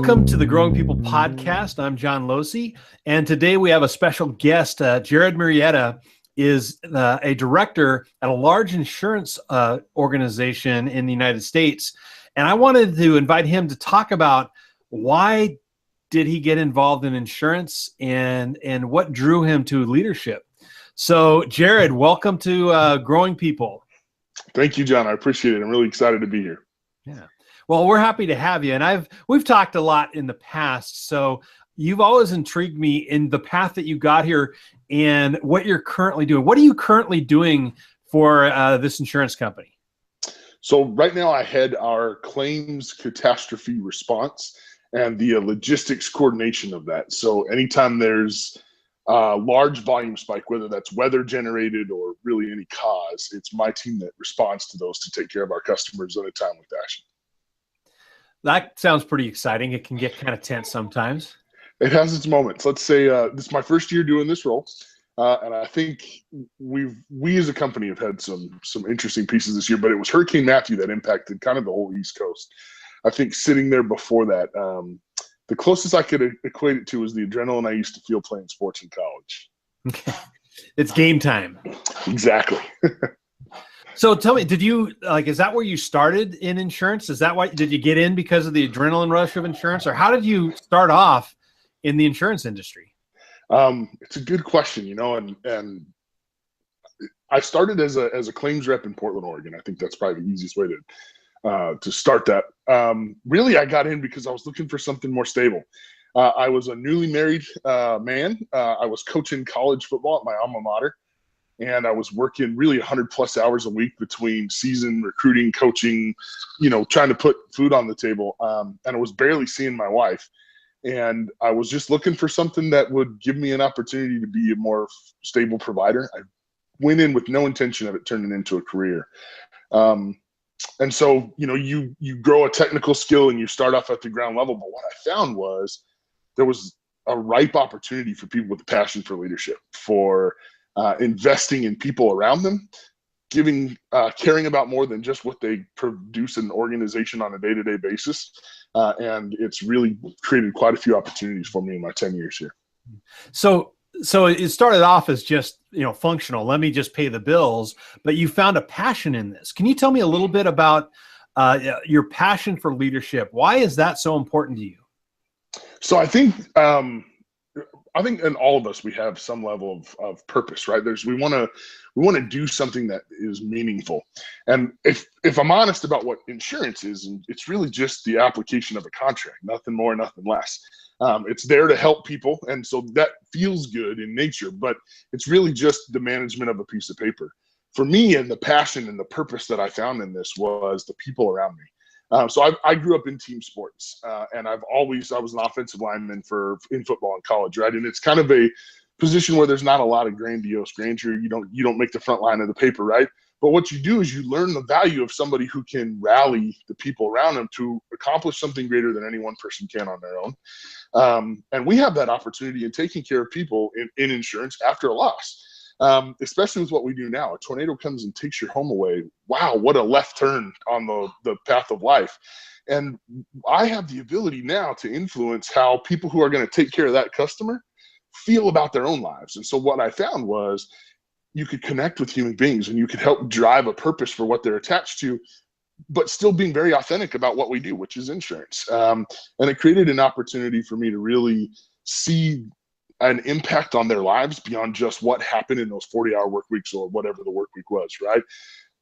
Welcome to the Growing People podcast. I'm John Losey, and today we have a special guest. Jarrod Murrieta is a director at a large insurance organization in the United States, and I wanted to invite him to talk about why did he get involved in insurance and what drew him to leadership. So, Jarrod, welcome to Growing People. Thank you, John. I appreciate it. I'm really excited to be here. Yeah. Well, we're happy to have you. And we've talked a lot in the past. So you've always intrigued me in the path that you got here and what you're currently doing. What are you currently doing for this insurance company? So right now I head our claims catastrophe response and the logistics coordination of that. So anytime there's a large volume spike, whether that's weather generated or really any cause, it's my team that responds to those to take care of our customers in a timely fashion. That sounds pretty exciting. It can get kind of tense sometimes. It has its moments. Let's say this is my first year doing this role, and I think we as a company have had some interesting pieces this year. But it was Hurricane Matthew that impacted kind of the whole East Coast. I think sitting there before that, the closest I could equate it to was the adrenaline I used to feel playing sports in college. Okay, it's game time. Exactly. So tell me, is that where you started in insurance? Is that why, did you get in because of the adrenaline rush of insurance, or how did you start off in the insurance industry? It's a good question, and I started as a claims rep in Portland, Oregon. I think that's probably the easiest way to start that. Really, I got in because I was looking for something more stable. I was a newly married man. I was coaching college football at my alma mater. And I was working really 100+ hours a week between season, recruiting, coaching, trying to put food on the table. And I was barely seeing my wife. And I was just looking for something that would give me an opportunity to be a more stable provider. I went in with no intention of it turning into a career. And so, you grow a technical skill and you start off at the ground level. But what I found was there was a ripe opportunity for people with a passion for leadership, for investing in people around them, caring about more than just what they produce in an organization on a day-to-day basis. And it's really created quite a few opportunities for me in my 10 years here. So it started off as just, functional. Let me just pay the bills, but you found a passion in this. Can you tell me a little bit about your passion for leadership? Why is that so important to you? So I think in all of us, we have some level of purpose, right? We want to do something that is meaningful. And if I'm honest about what insurance is, and it's really just the application of a contract, nothing more, nothing less. It's there to help people. And so that feels good in nature, but it's really just the management of a piece of paper. For me, and the passion and the purpose that I found in this was the people around me. So I grew up in team sports, and I was an offensive lineman in football in college, right? And it's kind of a position where there's not a lot of grandiose grandeur. You don't make the front line of the paper, right? But what you do is you learn the value of somebody who can rally the people around them to accomplish something greater than any one person can on their own. And we have that opportunity in taking care of people in insurance after a loss. Especially with what we do now. A tornado comes and takes your home away. Wow, what a left turn on the path of life. And I have the ability now to influence how people who are going to take care of that customer feel about their own lives. And so what I found was you could connect with human beings and you could help drive a purpose for what they're attached to, but still being very authentic about what we do, which is insurance. And it created an opportunity for me to really see an impact on their lives beyond just what happened in those 40-hour work weeks or whatever the work week was, right?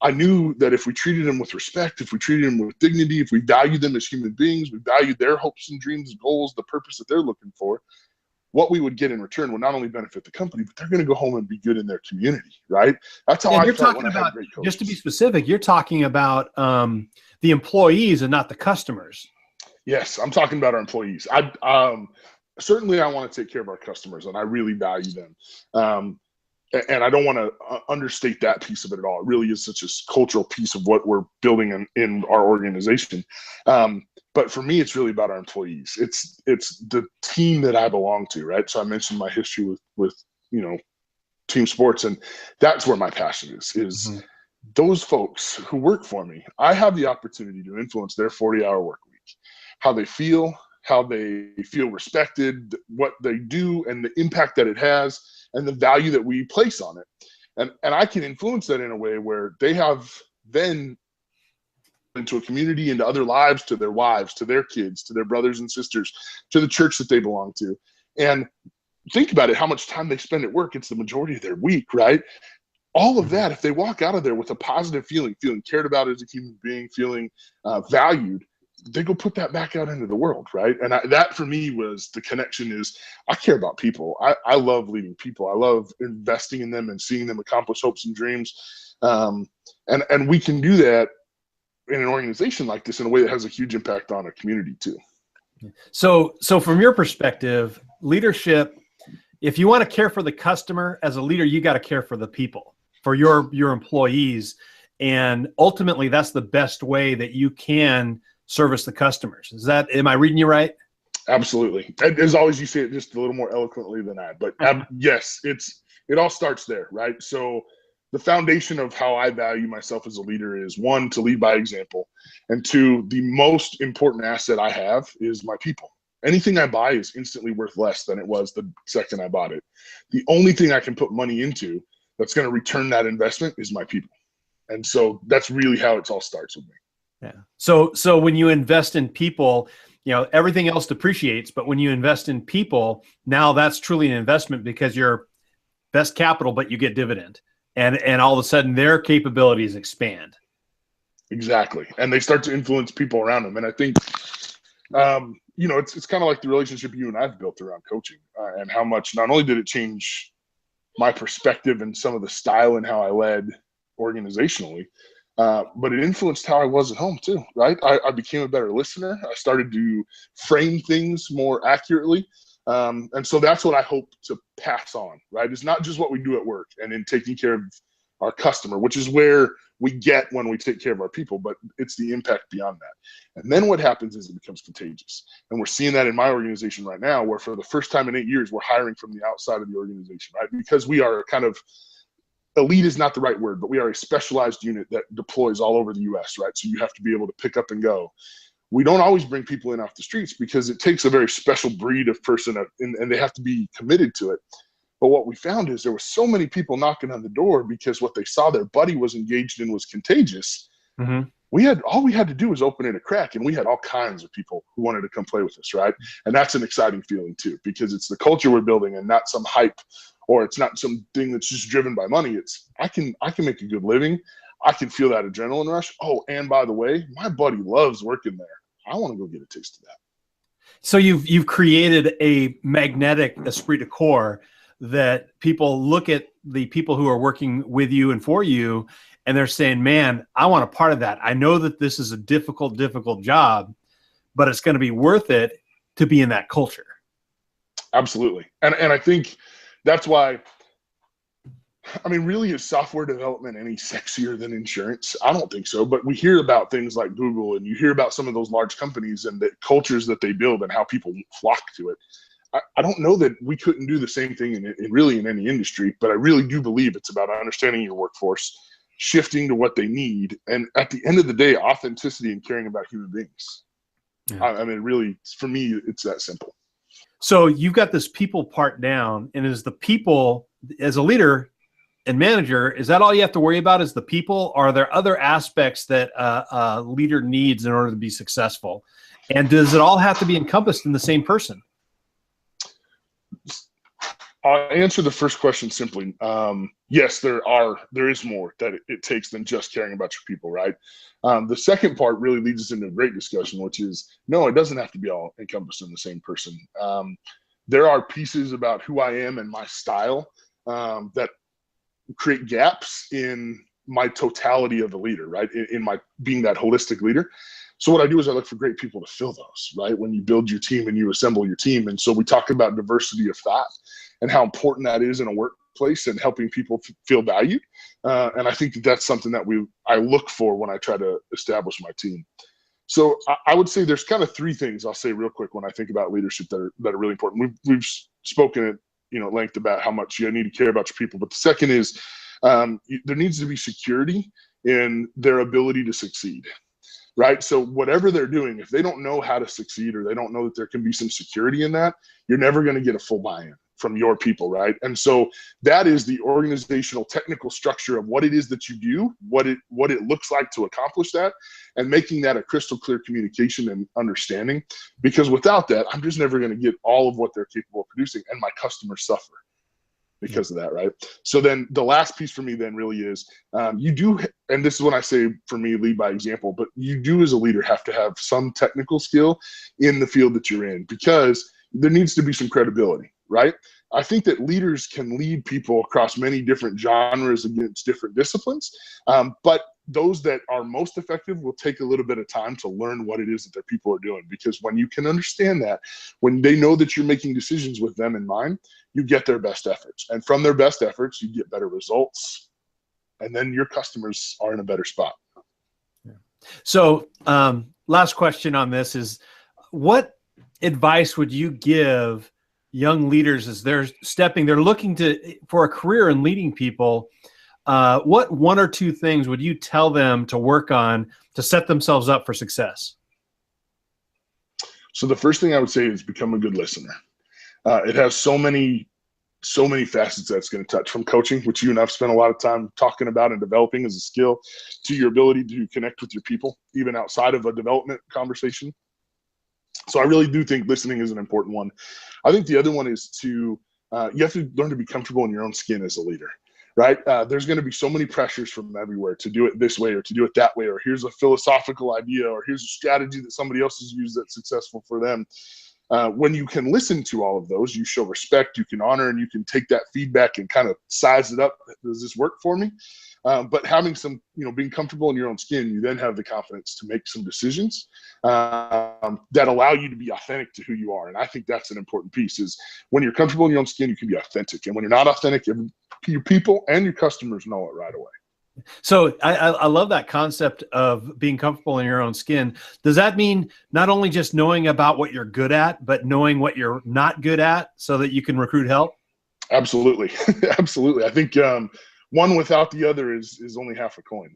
I knew that if we treated them with respect, if we treated them with dignity, if we valued them as human beings, we valued their hopes and dreams, goals, the purpose that they're looking for, what we would get in return would not only benefit the company, but they're going to go home and be good in their community, right? That's how I felt when I had great coaches. Just to be specific, you're talking about the employees and not the customers. Yes, I'm talking about our employees. Certainly, I want to take care of our customers, and I really value them. And I don't want to understate that piece of it at all. It really is such a cultural piece of what we're building in our organization. But for me, it's really about our employees. It's the team that I belong to, right? So I mentioned my history with team sports, and that's where my passion is mm-hmm. Those folks who work for me. I have the opportunity to influence their 40-hour work week, how they feel, how they feel respected, what they do, and the impact that it has, and the value that we place on it. And I can influence that in a way where they have then into a community, into other lives, to their wives, to their kids, to their brothers and sisters, to the church that they belong to. And think about it, how much time they spend at work. It's the majority of their week, right? All of that, if they walk out of there with a positive feeling cared about as a human being, feeling valued, they go put that back out into the world, right? And that for me was the connection is I care about people. I love leading people. I love investing in them and seeing them accomplish hopes and dreams. And we can do that in an organization like this in a way that has a huge impact on a community too. So from your perspective, leadership, if you want to care for the customer as a leader, you got to care for the people, for your employees. And ultimately that's the best way that you can service the customers. Am I reading you right? Absolutely. As always, you say it just a little more eloquently than I, but yes, it all starts there, right? So the foundation of how I value myself as a leader is 1, to lead by example, and 2, the most important asset I have is my people. Anything I buy is instantly worth less than it was the second I bought it. The only thing I can put money into that's going to return that investment is my people. And so that's really how it all starts with me. Yeah. So when you invest in people, everything else depreciates, but when you invest in people, now that's truly an investment because you're best capital, but you get dividend. And all of a sudden their capabilities expand. Exactly. And they start to influence people around them. And I think, it's kind of like the relationship you and I've built around coaching and how much not only did it change my perspective and some of the style and how I led organizationally, but it influenced how I was at home too, right? I became a better listener. I started to frame things more accurately. And so that's what I hope to pass on, right? It's not just what we do at work and in taking care of our customer, which is where we get when we take care of our people, but it's the impact beyond that. And then what happens is it becomes contagious. And we're seeing that in my organization right now, where for the first time in 8 years, we're hiring from the outside of the organization, right? Because we are kind of, elite is not the right word, but we are a specialized unit that deploys all over the US, right? So you have to be able to pick up and go. We don't always bring people in off the streets because it takes a very special breed of person and they have to be committed to it. But what we found is there were so many people knocking on the door because what they saw their buddy was engaged in was contagious. Mm-hmm. All we had to do was open it a crack, and we had all kinds of people who wanted to come play with us, right? And that's an exciting feeling too, because it's the culture we're building and not some hype, or it's not something that's just driven by money. It's I can make a good living. I can feel that adrenaline rush. Oh, and by the way, my buddy loves working there. I want to go get a taste of that. So you've created a magnetic esprit de corps that people look at the people who are working with you and for you, and they're saying, man, I want a part of that. I know that this is a difficult job, but it's going to be worth it to be in that culture. Absolutely. And I think that's why, really, is software development any sexier than insurance? I don't think so, but we hear about things like Google, and you hear about some of those large companies and the cultures that they build and how people flock to it. I don't know that we couldn't do the same thing in any industry, but I really do believe it's about understanding your workforce, shifting to what they need, and at the end of the day, authenticity and caring about human beings. Yeah. Really, for me, it's that simple. So you've got this people part down, and is the people, as a leader and manager, is that all you have to worry about is the people? Or are there other aspects that a leader needs in order to be successful? And does it all have to be encompassed in the same person? I'll answer the first question simply. Yes, there is more that it takes than just caring about your people, right? The second part really leads us into a great discussion, which is, no, it doesn't have to be all encompassed in the same person. There are pieces about who I am and my style that create gaps in my totality of a leader, right? In my being that holistic leader. So what I do is I look for great people to fill those, right? When you build your team and you assemble your team. And so we talk about diversity of thought and how important that is in a workplace and helping people feel valued. And I think that's something that I look for when I try to establish my team. So I would say there's kind of three things I'll say real quick when I think about leadership that are really important. We've spoken at length about how much you need to care about your people. But the second is, there needs to be security in their ability to succeed. right? So whatever they're doing, if they don't know how to succeed, or they don't know that there can be some security in that, you're never going to get a full buy-in from your people, right? And so that is the organizational technical structure of what it is that you do, what it looks like to accomplish that, and making that a crystal clear communication and understanding. Because without that, I'm just never going to get all of what they're capable of producing, and my customers suffer because of that, right? So then the last piece for me then really is you do, and this is when I say for me, lead by example, but you do as a leader have to have some technical skill in the field that you're in, because there needs to be some credibility, right? I think that leaders can lead people across many different genres against different disciplines, but those that are most effective will take a little bit of time to learn what it is that their people are doing. Because when you can understand that, when they know that you're making decisions with them in mind, you get their best efforts. And from their best efforts, you get better results. And then your customers are in a better spot. So last question on this is, what advice would you give young leaders as they're looking for a career in leading people? What one or two things would you tell them to work on to set themselves up for success? So the first thing I would say is become a good listener. It has so many facets that's going to touch, from coaching, which you and I've spent a lot of time talking about and developing as a skill, to your ability to connect with your people, even outside of a development conversation. So I really do think listening is an important one. I think the other one is you have to learn to be comfortable in your own skin as a leader, right? There's going to be so many pressures from everywhere to do it this way or to do it that way, or here's a philosophical idea, or here's a strategy that somebody else has used that's successful for them. When you can listen to all of those, you show respect, you can honor, and you can take that feedback and kind of size it up. Does this work for me? But having some, being comfortable in your own skin, you then have the confidence to make some decisions that allow you to be authentic to who you are. And I think that's an important piece, is when you're comfortable in your own skin, you can be authentic. And when you're not authentic, your people and your customers know it right away. So I love that concept of being comfortable in your own skin. Does that mean not only just knowing about what you're good at, but knowing what you're not good at so that you can recruit help? Absolutely. Absolutely. I think one without the other is only half a coin.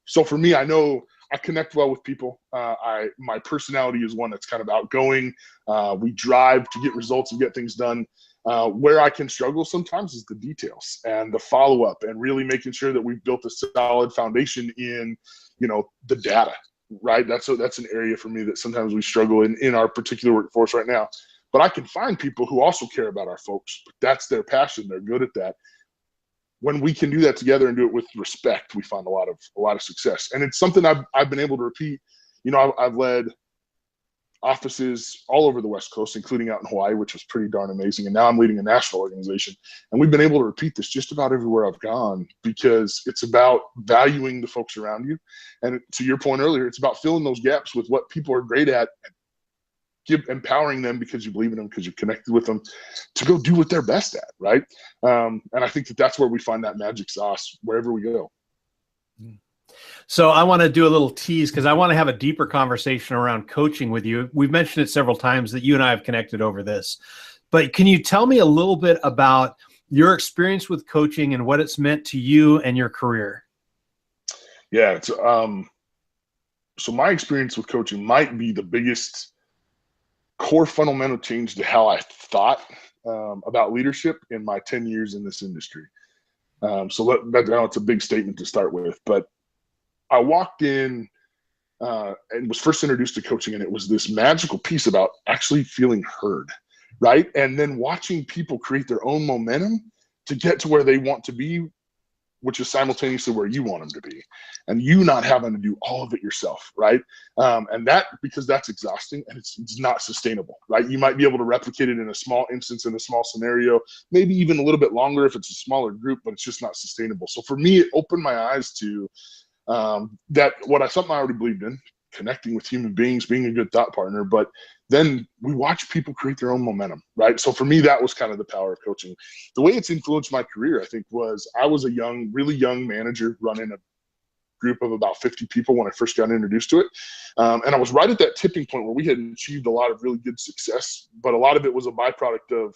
So for me, I know I connect well with people. My personality is one that's kind of outgoing. We drive to get results and get things done. Where I can struggle sometimes is the details and the follow-up, and really making sure that we've built a solid foundation in, the data, right? That's an area for me that sometimes we struggle in our particular workforce right now. But I can find people who also care about our folks, but that's their passion. They're good at that. When we can do that together and do it with respect, we find a lot of success. And it's something I've been able to repeat. I've led offices all over the West Coast, including out in Hawaii, which was pretty darn amazing. And now I'm leading a national organization. And we've been able to repeat this just about everywhere I've gone, because it's about valuing the folks around you. And to your point earlier, it's about filling those gaps with what people are great at, empowering them because you believe in them, because you're connected with them, to go do what they're best at, right? And I think that's where we find that magic sauce wherever we go. So I want to do a little tease, because I want to have a deeper conversation around coaching with you. We've mentioned it several times that you and I have connected over this, but can you tell me a little bit about your experience with coaching and what it's meant to you and your career? Yeah. So my experience with coaching might be the biggest core fundamental change to how I thought about leadership in my 10 years in this industry. So it's a big statement to start with, but I walked in and was first introduced to coaching, and it was this magical piece about actually feeling heard, right? And then watching people create their own momentum to get to where they want to be, which is simultaneously where you want them to be, and you not having to do all of it yourself, right? And because that's exhausting, and it's not sustainable, right? You might be able to replicate it in a small instance, in a small scenario, maybe even a little bit longer if it's a smaller group, but it's just not sustainable. So for me, it opened my eyes to something I already believed in, connecting with human beings, being a good thought partner. But then we watch people create their own momentum, right? So for me, that was kind of the power of coaching. The way it's influenced my career, I think, was I was a really young manager running a group of about 50 people when I first got introduced to it. And I was right at that tipping point where we had achieved a lot of really good success, but a lot of it was a byproduct of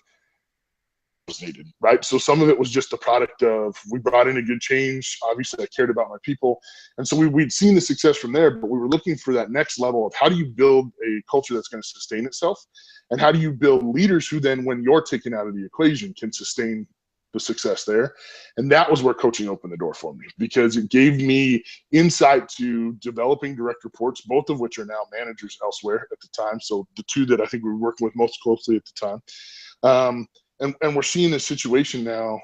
needed, right? So some of it was just a product of, we brought in a good change. Obviously I cared about my people. And so we'd seen the success from there, but we were looking for that next level of how do you build a culture that's going to sustain itself? And how do you build leaders who then, when you're taken out of the equation, can sustain the success there? And that was where coaching opened the door for me, because it gave me insight to developing direct reports, both of which are now managers elsewhere at the time. So the two that I think we were working with most closely at the time. And we're seeing this situation now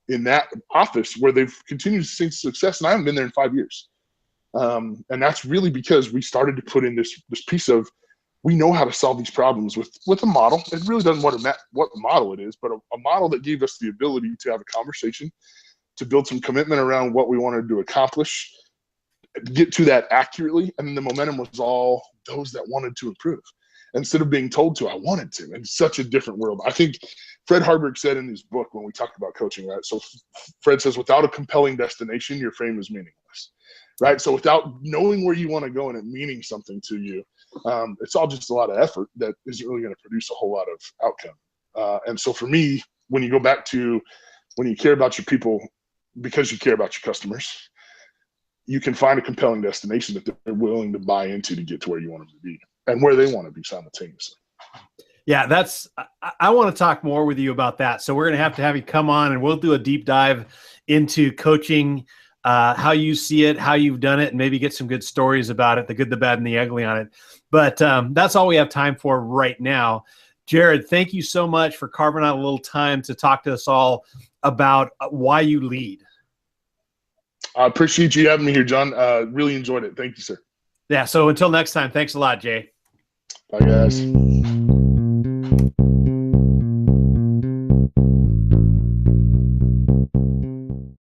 in that office where they've continued to see success, and I haven't been there in 5 years. And that's really because we started to put in this piece of, we know how to solve these problems with a model. It really doesn't matter what model it is, but a model that gave us the ability to have a conversation, to build some commitment around what we wanted to accomplish, get to that accurately, and then the momentum was all those that wanted to improve, instead of being told to, I wanted to. And such a different world. I think Fred Harburg said in his book, when we talked about coaching, right? So Fred says, without a compelling destination, your frame is meaningless, right? So without knowing where you want to go and it meaning something to you, it's all just a lot of effort that isn't really going to produce a whole lot of outcome. And so for me, when you go back to, when you care about your people because you care about your customers, you can find a compelling destination that they're willing to buy into to get to where you want them to be and where they want to be simultaneously. Yeah, I want to talk more with you about that. So we're going to have you come on, and we'll do a deep dive into coaching, how you see it, how you've done it, and maybe get some good stories about it, the good, the bad, and the ugly on it. But that's all we have time for right now. Jarrod, thank you so much for carving out a little time to talk to us all about why you lead. I appreciate you having me here, John. Really enjoyed it. Thank you, sir. Yeah, so until next time, thanks a lot, Jay. Bye, guys.